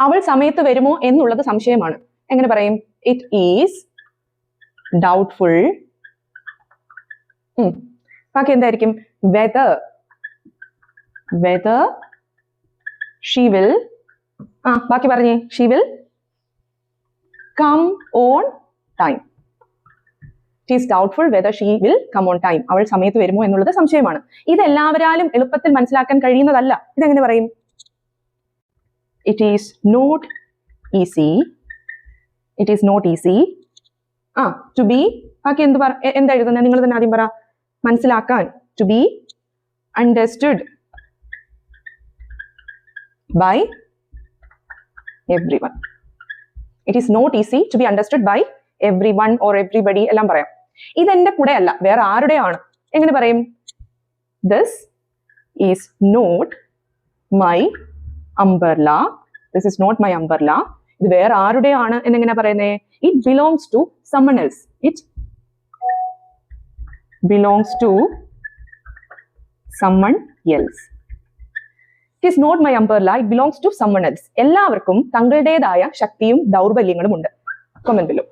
അവൾ സമയത്ത് വരുമോ എന്നുള്ളത് സംശയമാണ്. എങ്ങനെ പറയും? It is doubtful. ബാക്കി എന്തായിരിക്കും? Whether she will. ബാക്കി പറഞ്ഞേ. She will come on time. It is doubtful whether she will come on time. അവൾ സമയത്ത് വരുമോ എന്നുള്ളത് സംശയമാണ്. ഇതെല്ലാവരാലും എളുപ്പത്തിൽ മനസ്സിലാക്കാൻ കഴിയുന്നതല്ല. ഇതെങ്ങനെ പറയും? It is not easy. It is not easy. To be. ബാക്കി എന്താ എഴുതുന്നത്? നിങ്ങൾ തന്നെ ആദ്യം പറ. മനസ്സിലാക്കാൻ. To be understood by everyone. It is not easy to be understood by everyone or everybody. എല്ലാം പറയാം. ഇതെന്റെ കൂടെ അല്ല, വേറെ ആരുടെയാണ്. എങ്ങനെ പറയും? This is not my umbrella. This is not my umbrella. ഇത് വേറെ ആരുടെയാണ് എന്നെങ്ങനെ പറയുന്നേ? It belongs to someone else. It belongs to someone else. It is not my umbrella. It belongs to someone else. എല്ലാവർക്കും തങ്ങളുടേതായ ശക്തിയും ദൗർബല്യങ്ങളും ഉണ്ട്. Comment below.